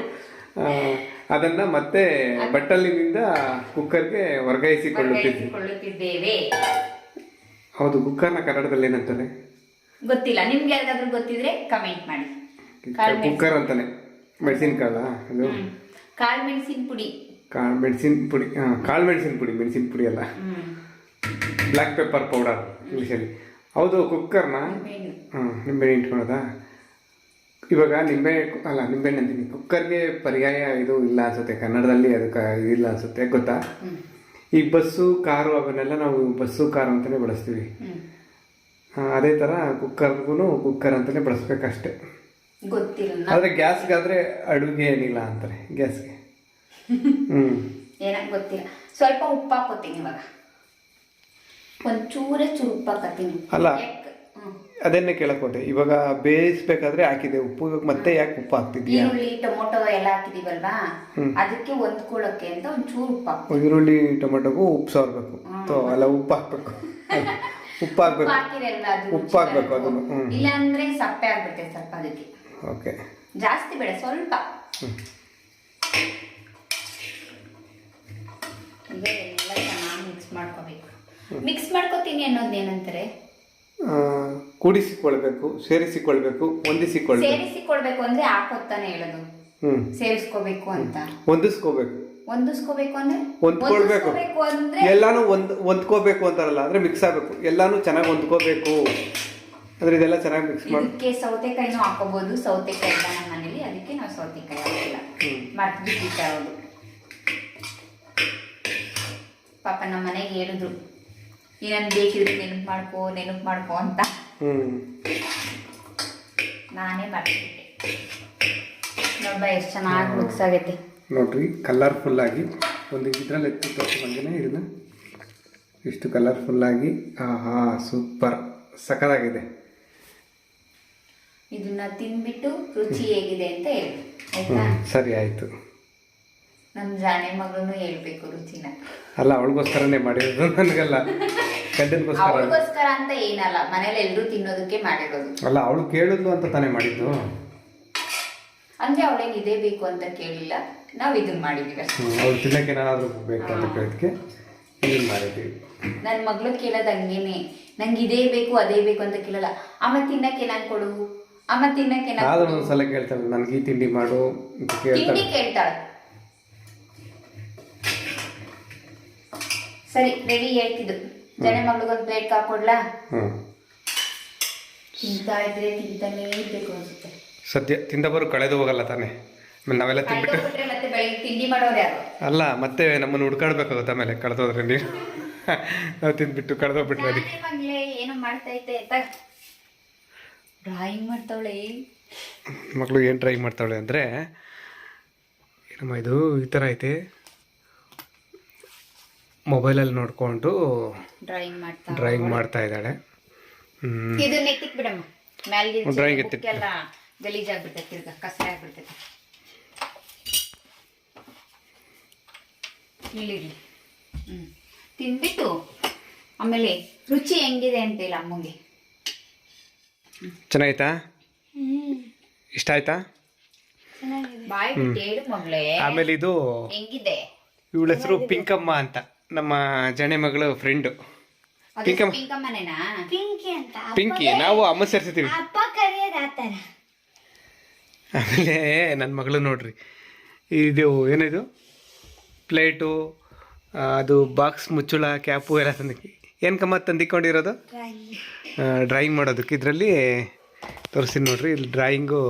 [SPEAKER 1] ಅದನ್ನ ಮತ್ತೆ ಬಟ್ಟಲಿನಿಂದ ಕುಕ್ಕರ್ಗೆ ವರ್ಗಾಯಿಸಿಕೊಳ್ಳುತ್ತಿದ್ದೇವೆ. ಹೌದು, ಕುಕ್ಕರ್ನ ಕನ್ನಡದಲ್ಲಿ ಏನಂತಾನೆ
[SPEAKER 2] ಗೊತ್ತಿಲ್ಲ. ನಿಮ್ಗೆ ಯಾರಿಗಾದ್ರೂ ಗೊತ್ತಿದ್ರೆ ಕಮೆಂಟ್ ಮಾಡಿ.
[SPEAKER 1] ಕುಕ್ಕರ್ ಅಂತಾನೆ. ಮೆಣಸಿನಕಾಳ ಅದು?
[SPEAKER 2] ಕಾಳು ಮೆಣಸಿನ ಪುಡಿ.
[SPEAKER 1] ಮೆಣಸಿನ ಪುಡಿ ಅಲ್ಲ, ಬ್ಲ್ಯಾಕ್ ಪೆಪ್ಪರ್ ಪೌಡರ್ ಇಂಗ್ಲೀಷಲ್ಲಿ. ಹೌದು, ಕುಕ್ಕರ್ನ ನಿಂಬೆಹಣ್ಣು ಇಟ್ಕೊಳ್ಳೋದಾ? ಇವಾಗ ನಿಂಬೆಹಣ್ಣು ಅಂತೀನಿ. ಕುಕ್ಕರ್ಗೆ ಪರ್ಯಾಯ ಇದು ಇಲ್ಲ ಅನ್ಸುತ್ತೆ ಕನ್ನಡದಲ್ಲಿ, ಅದಕ್ಕೆ ಇದಿಲ್ಲ ಅನ್ಸುತ್ತೆ, ಗೊತ್ತಾ? ಈ ಬಸ್ಸು ಕಾರು ಅವನ್ನೆಲ್ಲ ನಾವು ಬಸ್ಸು ಕಾರು ಅಂತಲೇ ಬಳಸ್ತೀವಿ. ಅದೇ ಥರ ಕುಕ್ಕರ್ಗೂ ಕುಕ್ಕರ್ ಅಂತಲೇ ಬಳಸ್ಬೇಕಷ್ಟೆ.
[SPEAKER 2] ಗೊತ್ತಿಲ್ಲ.
[SPEAKER 1] ಆದರೆ ಗ್ಯಾಸ್ಗಾದರೆ ಅಡುಗೆ ಏನಿಲ್ಲ ಅಂತಾರೆ ಗ್ಯಾಸ್ಗೆ.
[SPEAKER 2] ಏನ ಗೊತ್ತಿಲ್ಲ. ಸ್ವಲ್ಪ ಉಪ್ಪು ಹಾಕೋತೀನಿ ಇವಾಗ, ಒಂಚೂರೇ ಉಪ್ಪು ಹಾಕತ್ತೀನಿ.
[SPEAKER 1] ಅಲ್ಲ, ಅದನ್ನೇ ಕೇಳಕ್ ಹೋದೆ. ಇವಾಗ ಬೇಯಿಸ್ಬೇಕಾದ್ರೆ ಹಾಕಿದೆ ಉಪ್ಪು, ಇವಾಗ ಮತ್ತೆ ಯಾಕೆ ಉಪ್ಪು ಹಾಕ್ತಿದ್ಯಾ?
[SPEAKER 2] ಈರುಳ್ಳಿ ಟೊಮೊಟೊ ಎಲ್ಲ ಹಾಕಿದೀವಲ್ವಾ, ಅದಕ್ಕೆ ಹೊಂದ್ಕೊಳ್ಳೋಕೆ ಅಂತ ಒಂಚೂರು ಉಪ್ಪು ಹಾಕ್ಬೇಕು.
[SPEAKER 1] ಈರುಳ್ಳಿ ಟೊಮೊಟೊಗೂ ಉಪ್ಪು ಸಾರ್ಬೇಕು. ಅಲ್ಲ, ಉಪ್ಪು ಹಾಕ್ಬೇಕು. ಉಪ್ಪು ಹಾಕ್ಬೇಕು ಅದನ್ನು.
[SPEAKER 2] ಇಲ್ಲ ಅಂದ್ರೆ ಸಪ್ಪೆ ಆಗ್ಬಿಡುತ್ತೆ ಸ್ವಲ್ಪ, ಅದಕ್ಕೆ.
[SPEAKER 1] ಓಕೆ,
[SPEAKER 2] ಜಾಸ್ತಿ ಬೇಡ, ಸ್ವಲ್ಪ. ಈಗ ಎಲ್ಲ ಚೆನ್ನಾಗಿ ಮಿಕ್ಸ್ ಮಾಡ್ಕೋಬೇಕು. ಮಿಕ್ಸ್ ಮಾಡ್ಕೋತೀನಿ ಅನ್ನೋದು ಏನಂತಾರೆ,
[SPEAKER 1] ಕೂಡಿಸಿಕೊಳ್ಬೇಕು, ಸೇರಿಸಿಕೊಳ್ಬೇಕು, ಹೊಂದಿಸಿಕೊಳ್ಬೇಕು.
[SPEAKER 2] ಸೇರಿಸಿಕೊಳ್ಬೇಕು ಅಂದ್ರೆ ಹಾಕೋತಾನೆ ಹೇಳೋದು. ಸೇರಿಸ್ಕೋಬೇಕು ಅಂತ.
[SPEAKER 1] ಹೊಂದಿಸ್ಕೋಬೇಕು.
[SPEAKER 2] ಹೊಂದಿಸ್ಕೋಬೇಕು ಅಂದ್ರೆ
[SPEAKER 1] ಹೊಂದ್ಕೊಳ್ಬೇಕು
[SPEAKER 2] ಅಂದ್ರೆ
[SPEAKER 1] ಎಲ್ಲಾನು ಹೊಂದ್ಕೋಬೇಕು ಅಂತಾರಲ್ಲ, ಅಂದ್ರೆ ಮಿಕ್ಸ್ ಆಗಬೇಕು, ಎಲ್ಲಾನು ಚೆನ್ನಾಗಿ ಹೊಂದ್ಕೋಬೇಕು ಅಂದ್ರೆ ಇದೆಲ್ಲ ಚೆನ್ನಾಗಿ ಮಿಕ್ಸ್ ಮಾಡಿ.
[SPEAKER 2] ಇದಕ್ಕೆ ಸೌತೆಕಾಯಿನೂ ಹಾಕೋಬಹುದು. ಸೌತೆಕಾಯಿ ಇಲ್ಲ ನಮ್ಮ ಮನೇಲಿ, ಅದಕ್ಕೆ ನಾವು ಸೌತೆಕಾಯಿ ಹಾಕಿಲ್ಲ, ಮರ್ತ್ಬಿಟ್ಟಿರ್ತಾ ಇರೋದು. ಪಾಪ ನಮ್ಮ ಮನೆಗೆ ಹೇಳಿದ್ರು, ಏನನ್ ಬೇಕಿದ್ರೆ ನೆನಪು ಮಾಡ್ಕೋ ಅಂತ. ನಾನೇ ಮರ್ತ್ಬಿಟ್ಟೆ. ನೋಡ್ಬ ಎಷ್ಟು ಚೆನ್ನಾಗಿ ಮಿಕ್ಸ್ ಆಗೈತೆ
[SPEAKER 1] ನೋಡ್ರಿ, ಕಲರ್ಫುಲ್ ಆಗಿ ಒಂದು ಇದ್ರಲ್ಲಿ ಎತ್ತಿ ತೋರಿಸ್ಕೊಂಡೇನೆ ಇದನ್ನ. ಇಷ್ಟು ಕಲರ್ಫುಲ್ ಆಗಿ, ಆಹಾ ಸೂಪರ್, ಸಖತ್ತಾಗಿದೆ.
[SPEAKER 2] ಇದನ್ನ ತಿನ್ಬಿಟ್ಟು ರುಚಿ ಹೇಗಿದೆ ಅಂತ ಹೇಳಿ, ಆಯ್ತಾ?
[SPEAKER 1] ಸರಿ ಆಯ್ತು.
[SPEAKER 2] ನಮ್ ಜಾಣೆ ಮಗಳನ್ನು ಹೇಳ್ಬೇಕು ರುಚಿನ.
[SPEAKER 1] ಅಲ್ಲ, ಅವಳಿಗೋಸ್ಕರನೇ ಮಾಡಿರೋದು, ನನಗಲ್ಲ, ಗಂಡನಿಗೋಸ್ಕರ.
[SPEAKER 2] ಅವಳಿಗೋಸ್ಕರ ಅಂತ ಏನಲ್ಲ, ಮನೇಲಿ ಎಲ್ರು ತಿನ್ನೋದಕ್ಕೆ ಮಾಡಿರೋದು.
[SPEAKER 1] ಅಲ್ಲ, ಅವಳು ಕೇಳಿದ್ಲು ಅಂತ ತಾನೇ ಮಾಡಿದ್ದು.
[SPEAKER 2] ಅಂದ್ರೆ ಅವಳಿಗೆ ಇದೇ ಬೇಕು ಅಂತ ಕೇಳಿಲ್ಲ, ನಾವು ಇದನ್ನ ಮಾಡಿದೀವಿ ಅಷ್ಟೇ.
[SPEAKER 1] ಅವಳು ತಿನ್ನಕ್ಕೆ ಏನಾದ್ರು ಬೇಕು ಅಂತ ಕೇಳಿದ್ಕೆ ಇದನ್ನ ಮಾಡಿದ್ವಿ.
[SPEAKER 2] ನನ್ನ ಮಗಳು ಕೇಳೋದು ಹಂಗೇನೆ, ನಂಗೆ ಇದೇ ಬೇಕು ಅದೇ ಬೇಕು ಅಂತ ಕೇಳಲ್ಲ. ಅಮ್ಮ ತಿನ್ನಕ್ಕೆ ನಾನು ಕೊಡು, ಅಮ್ಮ ತಿನ್ನಕ್ಕೆ
[SPEAKER 1] ಆದ್ರೂ ಒಂದ್ಸಲ ಕೇಳ್ತಾಳೆ, ನನ್ಗೆ ಈ ತಿಂಡಿ ಮಾಡು ಅಂತ
[SPEAKER 2] ತಿಂಡಿ ಕೇಳ್ತಾಳೆ. ಸರಿ ರೆಡಿ ಹೇಳ್ತಿದ್ದು, ಜನ ಮಗಳಿಗೊಂದು ಪ್ಲೇಟ್ ಹಾಕೊಡ್ಲಾ? ತಿಂತಾ ಇದ್ರೆ ತಿಂತಾನೇ ಇರ್ಬೇಕು ಅನ್ಸುತ್ತೆ.
[SPEAKER 1] ಸದ್ಯ ತಿಂದವರು ಕಳೆದು ಹೋಗಲ್ಲ ತಾನೆ, ಆಮೇಲೆ ನಾವೆಲ್ಲ ತಿನ್ಬಿಟ್ಟು
[SPEAKER 2] ಮತ್ತೆ ಬೆಳಿಗ್ಗೆ ತಿಂಡಿ ಮಾಡೋರು ಯಾರು?
[SPEAKER 1] ಅಲ್ಲ, ಮತ್ತೆ ನಮ್ಮನ್ನು ಹುಡ್ಕಾಡ್ಬೇಕಾಗುತ್ತೆ ಆಮೇಲೆ ಕಳೆದೋದ್ರೆ. ನೀವು ನಾವು ತಿಂದ್ಬಿಟ್ಟು ಕಳೆದೋಗ್ಬಿಟ್ರೆ ಅದಕ್ಕೆ.
[SPEAKER 2] ಮಗಳೇ ಏನೋ ಮಾಡ್ತೈತೆ, ಡ್ರಾಯಿಂಗ್ ಮಾಡ್ತಾವಳೆ.
[SPEAKER 1] ಮಗಳು ಏನು ಡ್ರಾಯಿಂಗ್ ಮಾಡ್ತಾವಳೆ ಅಂದರೆ, ಏನಮ್ಮ ಇದು ಈ ಥರ ಐತೆ, ಮೊಬೈಲಲ್ಲಿ ನೋಡಿಕೊಂಡು ಡ್ರಾಯಿಂಗ್ ಮಾಡ್ತಾ ಇದ್ದಾಳೆ.
[SPEAKER 2] ಇದನ್ನ ಎತ್ತಿಕ್ ಬಿಡಮ್ಮ,
[SPEAKER 1] ಡ್ರಾಯಿಂಗ್ ಎತ್ತಿಕ್
[SPEAKER 2] ಎಲ್ಲ ಗಲೀಜಾಗ್ಬಿಡ್ತೈತೆ, ತಿರ್ಗ ಕಸ ಆಗ್ಬಿಡ್ತೈತೆ. ಇಲ್ಲಿರ್ಲಿ. ತಿಂದ್ಬಿಟ್ಟು ಆಮೇಲೆ ರುಚಿ ಹೆಂಗಿದೆ ಅಂತ ಹೇಳಿ ಅಮ್ಮಂಗೆ.
[SPEAKER 1] ಚೆನ್ನಾಯ್ತಾ? ಇಷ್ಟ ಆಯ್ತಾ?
[SPEAKER 2] ಬಾಯ್ ಬಿಟ್ಟು ಹೇಳು ಮಗಳೇ.
[SPEAKER 1] ಆಮೇಲೆ ಇದು
[SPEAKER 2] ಹೆಂಗಿದೆ?
[SPEAKER 1] ಇವಳ ಹೆಸರು ಪಿಂಕಮ್ಮ ಅಂತ, ನಮ್ಮ ಜಣೆ ಮಗಳು ಫ್ರೆಂಡು.
[SPEAKER 2] ಪಿಂಕಮ್ಮನೇನಾ?
[SPEAKER 1] ಪಿಂಕಿ, ನಾವು ಅಮ್ಮ ಸೇರ್ಸಿತೀವಿ.
[SPEAKER 2] ಅಪ್ಪ ಕರೆಯೋದು ಆತರ.
[SPEAKER 1] ಆಮೇಲೆ ನನ್ನ ಮಗಳು ನೋಡ್ರಿ, ಇದು ಏನಿದು ಪ್ಲೇಟು, ಅದು ಬಾಕ್ಸ್ ಮುಚ್ಚುಳ, ಕ್ಯಾಪು ಎಲ್ಲ ಏನು ಕಮ್ಮ ತಂದಿಕೊಂಡಿರೋದು ಡ್ರಾಯಿಂಗ್ ಮಾಡೋದಕ್ಕೆ. ಇದರಲ್ಲಿ ತೋರಿಸ್ತೀನಿ ನೋಡ್ರಿ, ಇಲ್ಲಿ ಡ್ರಾಯಿಂಗು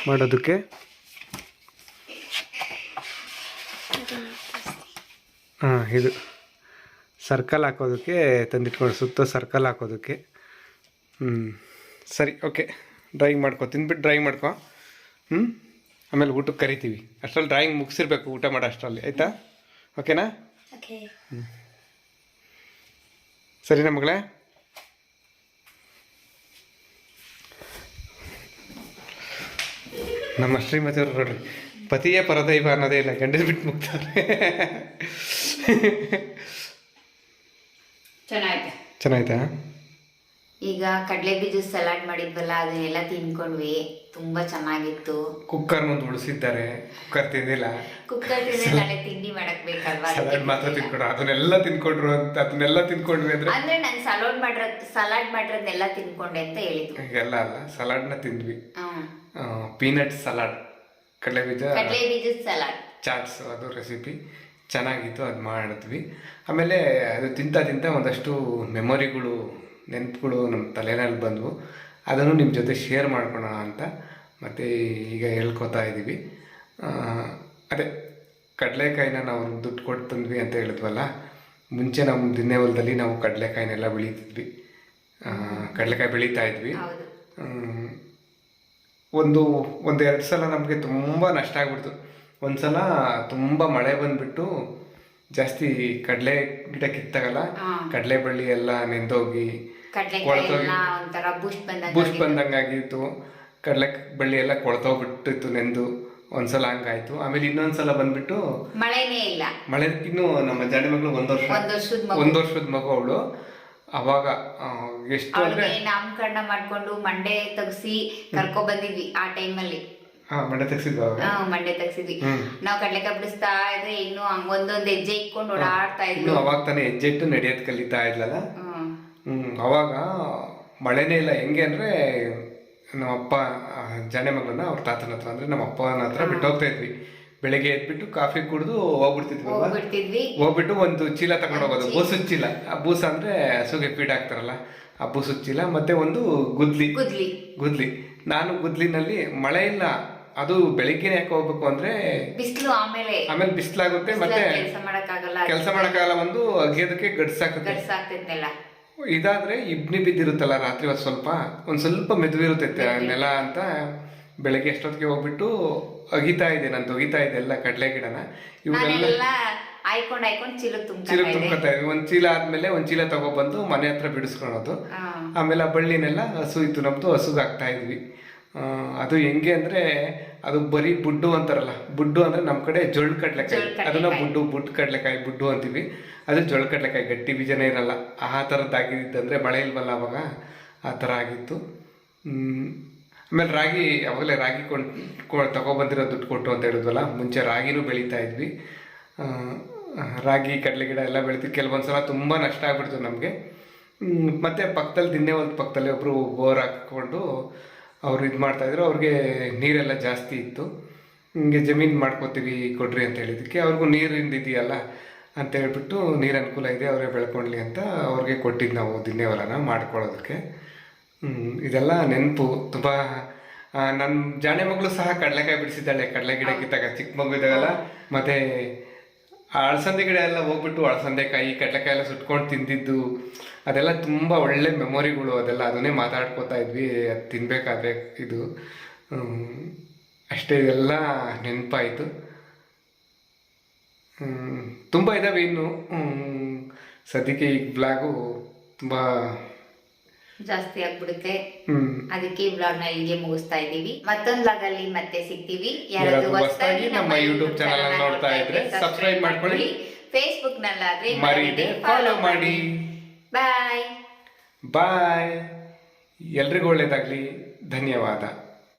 [SPEAKER 1] ಮಾಡೋದಕ್ಕೆ. ಇದು ಸರ್ಕಲ್ ಹಾಕೋದಕ್ಕೆ ತಂದಿಟ್ಕೊಂಡು, ಸುತ್ತ ಸರ್ಕಲ್ ಹಾಕೋದಕ್ಕೆ. ಸರಿ, ಓಕೆ, ಡ್ರಾಯಿಂಗ್ ಮಾಡ್ಕೊ, ತಿಂದ್ಬಿಟ್ಟು ಡ್ರಾಯಿಂಗ್ ಮಾಡ್ಕೊ. ಆಮೇಲೆ ಊಟಕ್ಕೆ ಕರಿತೀವಿ. ಅಷ್ಟರಲ್ಲಿ ಡ್ರಾಯಿಂಗ್ ಮುಗಿಸಿರ್ಬೇಕು ಊಟ ಮಾಡೋ ಅಷ್ಟರಲ್ಲಿ, ಆಯಿತಾ? ಓಕೆನಾ? ಸರಿನಾ ಮಗಳೇ? ನಮ್ಮ ಶ್ರೀಮತಿಯವರು ನೋಡ್ರಿ, ಪತಿಯೇ ಪರದೈವ ಅನ್ನೋದೇ ಇಲ್ಲ, ಗಂಡನ ಬಿಟ್ಟು ಮುಗ್ತಾರೆ. ಚೆನ್ನಾಯ್ತಾ?
[SPEAKER 2] ಈಗ ಕಡಲೆ ಬೀಜ ಸಲಾಡ್ ಮಾಡಿದ್ವಲ್ಲ, ಅದನ್ನೆಲ್ಲ ತಿನ್ಕೊಂಡ್ವಿ, ತುಂಬಾ ಚೆನ್ನಾಗಿತ್ತು.
[SPEAKER 1] ಕುಕ್ಕರ್ ಮುಂದೆ ಉಳಿಸಿದ್ದಾರೆ, ಕುಕ್ಕರ್ ತಿಂದಿಲ್ಲ.
[SPEAKER 2] ಕುಕ್ಕರ್ ತಿಂದಿಲ್ಲ, ತಿಂಡಿ ಮಾಡಕ್ ಬೇಕಲ್ವಾ,
[SPEAKER 1] ಸಲಾಡ್ ಮಾತ್ರ ತಿನ್ಕೊಂಡ್ರು. ಅದನ್ನೆಲ್ಲ ತಿನ್ಕೊಂಡ್ರು ಅಂತ, ಅದನ್ನೆಲ್ಲ ತಿನ್ಕೊಂಡ್ವಿ ಅಂದ್ರೆ
[SPEAKER 2] ನಾನು ಸಲಾಡ್ ಮಾಡಿರೋದನ್ನೆಲ್ಲ ತಿನ್ಕೊಂಡೆ ಅಂತ ಹೇಳಿದ್ರು.
[SPEAKER 1] ಈಗೆಲ್ಲ ಅಲ್ಲ, ಸಲಾಡ್ನ ತಿಂದ್ವಿ. ಪೀನಟ್ ಸಲಾಡ್, ಕಡಲೆ ಬೀಜ ಸಲಾಡ್ ಚಾಟ್ಸ್, ಅದು ರೆಸಿಪಿ ಚೆನ್ನಾಗಿತ್ತು, ಅದು ಮಾಡಿದ್ವಿ. ಆಮೇಲೆ ಅದು ತಿಂತ ಒಂದಷ್ಟು ಮೆಮೊರಿಗಳು, ನೆನಪುಗಳು ನಮ್ಮ ತಲೆನಲ್ಲಿ ಬಂದವು. ಅದನ್ನು ನಿಮ್ಮ ಜೊತೆ ಶೇರ್ ಮಾಡ್ಕೊಳೋಣ ಅಂತ ಮತ್ತು ಈಗ ಹೇಳ್ಕೊತಾ ಇದ್ದೀವಿ. ಅದೇ ಕಡಲೆಕಾಯಿನ ನಾವು ದುಡ್ಡು ಕೊಟ್ಟು ತಂದ್ವಿ ಅಂತ ಹೇಳಿದ್ವಲ್ಲ, ಮುಂಚೆ ನಮ್ಮ ದಿನ್ನೆ ಹೊಲದಲ್ಲಿ ನಾವು ಕಡಲೆಕಾಯಿನೆಲ್ಲ ಬೆಳೀತಿದ್ವಿ, ಕಡಲೆಕಾಯಿ ಬೆಳೀತಾ ಇದ್ವಿ. ಒಂದೆರಡು ಸಲ ನಮಗೆ ತುಂಬ ನಷ್ಟ ಆಗ್ಬಿಡ್ತು. ಒಂದು ಸಲ ತುಂಬ ಮಳೆ ಬಂದುಬಿಟ್ಟು ಜಾಸ್ತಿ ಕಡಲೆ ಗಿಡ ಕಿತ್ತಾಗಲ್ಲ, ಕಡಲೆ ಬಳ್ಳಿ ಎಲ್ಲ ನೆಂದೋಗಿ ಬೂಸ್ಟ್ ಬಂದಂಗಾಗಿತ್ತು. ಕಡಲೆ ಬಳ್ಳಿ ಎಲ್ಲ ಕೊಳ್ತೋಗ್ಬಿಟ್ಟಿತ್ತು ನೆಂದು, ಒಂದ್ಸಲ ಹಂಗಾಯ್ತು. ಆಮೇಲೆ ಇನ್ನೊಂದ್ಸಲ ಬಂದ್ಬಿಟ್ಟು
[SPEAKER 2] ಮಳೆನೇ ಇಲ್ಲ.
[SPEAKER 1] ಮಳೆ ಇನ್ನು ನಮ್ಮ ಜಾಡಿ ಮಗಳು ಒಂದು ವರ್ಷದ ಮಗು ಅವಳು. ಅವಾಗ ಎಷ್ಟು ಅಂದ್ರೆ
[SPEAKER 2] ನಾಮಕರಣ ಮಾಡ್ಕೊಂಡು ಮಂಡೆ ತೆಗ್ಸಿ ಕರ್ಕೊ ಬಂದಿದ್ವಿ ಆ ಟೈಮಲ್ಲಿ.
[SPEAKER 1] ಹಾಂ ಮಂಡೆ ತೆಗ್ಸಿದ್ವಿ ಅವಾಗ.
[SPEAKER 2] ಮಂಡೆ ತೆಗ್ಸಿದ್ವಿ. ನಾವು ಕಡ್ಲೆಕಾಯಿ ಬಿಡಿಸ್ತಾ ಇದ್ರೆ ಇನ್ನು ಒಂದೊಂದ್ ಹೆಜ್ಜೆ ಇಟ್ಕೊಂಡು ಓಡಾಡ್ತಾ
[SPEAKER 1] ಇನ್ನು
[SPEAKER 2] ಇದ್ವಿ.
[SPEAKER 1] ಅವಾಗ ತಾನೇ ಹೆಜ್ಜೆ ಇಟ್ಟು ನಡೆಯೋದು ಕಲಿತಾ ಇದ್ಲಲ್ಲ. ಅವಾಗ ಮಳೆನೇ ಇಲ್ಲ. ಹೆಂಗೆ ಅಂದ್ರೆ ನಮ್ಮಪ್ಪ ಜಾನೆ ಮಗಳನ್ನ ಅವ್ರ ತಾತನ ಹತ್ರ ಅಂದ್ರೆ ನಮ್ಮ ಅಪ್ಪನ ಹತ್ರ ಬಿಟ್ಟು ಹೋಗ್ತಾ ಇದ್ವಿ. ಬೆಳಿಗ್ಗೆ ಎದ್ಬಿಟ್ಟು ಕಾಫಿ ಕುಡಿದು ಹೋಗ್ಬಿಡ್ತಿದ್ವಿ. ಹೋಗ್ಬಿಟ್ಟು ಒಂದು ಚೀಲ ತಗೊಂಡು ಹೋಗೋದು, ಬೂಸದ ಚೀಲ. ಆ ಬೂಸ ಅಂದ್ರೆ ಹಸುಗೆ ಫೀಡ್ ಹಾಕ್ತಾರಲ್ಲ, ಆ ಬೂಸದ ಚೀಲ, ಮತ್ತೆ ಒಂದು ಗುದ್ಲಿ. ನಾನು ಗುದ್ಲಿನಲ್ಲಿ ಮಳೆ ಇಲ್ಲ, ಅದು ಬೆಳಿಗ್ಗೆನೆ ಯಾಕೆ ಹೋಗ್ಬೇಕು ಅಂದ್ರೆ
[SPEAKER 2] ಬಿಸಿಲು,
[SPEAKER 1] ಆಮೇಲೆ ಬಿಸಿಲಾಗುತ್ತೆ, ಮತ್ತೆ ಕೆಲಸ ಮಾಡಕ್ಕಾಗಲ್ಲ. ಒಂದು ಅಗಿಯೋದಕ್ಕೆ ಗಡ್ಸಾಕತ್ತೆ. ಇದಾದ್ರೆ ಇಬ್ನಿ ಬಿದ್ದಿರುತ್ತಲ್ಲ ರಾತ್ರಿ ಒಂದ್ ಸ್ವಲ್ಪ ಮೆದುವಿರುತ್ತೆ ನೆಲ ಅಂತ. ಬೆಳಗ್ಗೆ ಎಷ್ಟೊತ್ತಿಗೆ ಹೋಗ್ಬಿಟ್ಟು ಅಗಿತಾ ಇದೆ, ನಾನು ತೊಗಿತಾ ಇದೆ ಎಲ್ಲ ಕಡಲೆ ಗಿಡನ. ಇವರೆಲ್ಲ ಚೀಲ ತುಂಬ್ಕೊತಾ ಇದ್ವಿ. ಒಂದ್ ಚೀಲ ಆದ್ಮೇಲೆ ಒಂದ್ ಚೀಲ ತಗೊಬಂದು ಮನೆ ಹತ್ರ ಬಿಡಿಸ್ಕೊಳೋದು. ಆಮೇಲೆ ಆ ಬಳ್ಳಿನೆಲ್ಲ ಹಸು ಇತ್ತು ನಮ್ದು, ಹಸುಗ್ ಹಾಕ್ತಾ ಇದ್ವಿ. ಅದು ಹೆಂಗೆ ಅಂದ್ರೆ ಅದು ಬರೀ ಬುಡ್ಡು ಅಂತಾರಲ್ಲ, ಬುಡ್ಡು ಅಂದ್ರೆ ನಮ್ ಕಡೆ ಜೊಳ್ಳು ಕಡ್ಲೆಕಾಯಿ, ಅದನ್ನ ಬುಡ್ಡು ಕಡ್ಲೆಕಾಯಿ ಬುಡ್ಡು ಅಂತೀವಿ. ಅದು ಜೊಳ್ಳು ಕಡ್ಲೆಕಾಯಿ, ಗಟ್ಟಿ ಬೀಜನೇ ಇರಲ್ಲ. ಆ ಥರದ್ದಾಗಿದ್ದಂದ್ರೆ ಮಳೆ ಇಲ್ವಲ್ಲ ಅವಾಗ, ಆ ಥರ ಆಗಿತ್ತು. ಆಮೇಲೆ ರಾಗಿ, ಅವಾಗಲೇ ರಾಗಿ ತಗೊಬಂದಿರೋ ದುಡ್ಡು ಕೊಟ್ಟು ಅಂತ ಹೇಳಿದ್ವಲ್ಲ, ಮುಂಚೆ ರಾಗಿನೂ ಬೆಳೀತಾ ಇದ್ವಿ. ರಾಗಿ ಕಡಲೆ ಗಿಡ ಎಲ್ಲ ಬೆಳಿತೀವಿ. ಕೆಲವೊಂದ್ಸಲ ತುಂಬ ನಷ್ಟ ಆಗ್ಬಿಡ್ತು ನಮಗೆ. ಮತ್ತೆ ಪಕ್ಕದಲ್ಲಿ ಪಕ್ಕದಲ್ಲಿ ಒಬ್ಬರು ಬೋರ್ ಹಾಕ್ಕೊಂಡು ಅವ್ರು ಇದು ಮಾಡ್ತಾಯಿದ್ರು. ಅವ್ರಿಗೆ ನೀರೆಲ್ಲ ಜಾಸ್ತಿ ಇತ್ತು. ಹಿಂಗೆ ಜಮೀನು ಮಾಡ್ಕೋತೀವಿ ಕೊಡ್ರಿ ಅಂತ ಹೇಳಿದ್ದಕ್ಕೆ, ಅವ್ರಿಗೂ ನೀರಿಂದ ಇದೆಯಲ್ಲ ಅಂತ ಹೇಳ್ಬಿಟ್ಟು, ನೀರು ಅನುಕೂಲ ಇದೆ ಅವರೇ ಬೆಳ್ಕೊಳ್ಳಿ ಅಂತ ಅವ್ರಿಗೆ ಕೊಟ್ಟಿದ್ದು ನಾವು ದಿನ್ನೇ ಹೊಲನ ಮಾಡ್ಕೊಳ್ಳೋದಕ್ಕೆ. ಇದೆಲ್ಲ ನೆನಪು ತುಂಬ. ನನ್ನ ಜಾಣೆ ಮಗಳು ಸಹ ಕಡಲೆಕಾಯಿ ಬಿಡಿಸಿದ್ದಾಳೆ, ಕಡಲೆ ಗಿಡ ಕಿತ್ತಾಗ, ಚಿಕ್ಕ ಮಗು ಇದ್ದಾಗಲ್ಲ. ಮತ್ತೆ ಅಳಸಂದೆ ಗಿಡ ಎಲ್ಲ ಹೋಗ್ಬಿಟ್ಟು ಅಳಸಂದೆಕಾಯಿ ಕಡಲೆಕಾಯಿ ಎಲ್ಲ ಸುಟ್ಕೊಂಡು ತಿಂದಿದ್ದು, ಅದೆಲ್ಲ ತುಂಬ ಒಳ್ಳೆ ಮೆಮೊರಿಗಳು. ಅದೆಲ್ಲ ಅದನ್ನೇ ಮಾತಾಡ್ಕೋತಾ ಇದ್ವಿ ಅದು ತಿನ್ಬೇಕಾದ್ರೆ. ಇದು ಅಷ್ಟೇ, ಇದೆಲ್ಲ ನೆನಪಾಯಿತು. ತುಂಬ ಇದ್ದಾವೆ ಇನ್ನು. ಸದ್ಯಕ್ಕೆ ಈ ಬ್ಲಾಗು ತುಂಬ
[SPEAKER 2] ಜಾಸ್ತಿ ಆಗ್ಬಿಡುತ್ತೆ, ಅದಕ್ಕೆ ಈ ಬ್ಲಾಗ್ ನ ಇಲ್ಲಿಗೆ ಮುಗಿಸ್ತಾ ಇದ್ದೀವಿ. ಮತ್ತೊಂದು ಬ್ಲಾಗ್ ಅಲ್ಲಿ ಮತ್ತೆ ಸಿಗ್ತೀವಿ. ಯಾರಾದ್ರೂ ಹೊಸದಾಗಿ ನಮ್ಮ ಯೂಟ್ಯೂಬ್ ಚಾನಲ್ ನೋಡ್ತಾ ಇದ್ರೆ ಸಬ್ಸ್ಕ್ರೈಬ್ ಮಾಡ್ಕೊಳ್ಳಿ. ಫೇಸ್ಬುಕ್ ನಲ್ಲಾದ್ರೆ ಮರೀದೆ ಫಾಲೋ ಮಾಡಿ. ಬಾಯ್.
[SPEAKER 1] ಎಲ್ರಿಗೂ ಒಳ್ಳೇದಾಗ್ಲಿ. ಧನ್ಯವಾದ.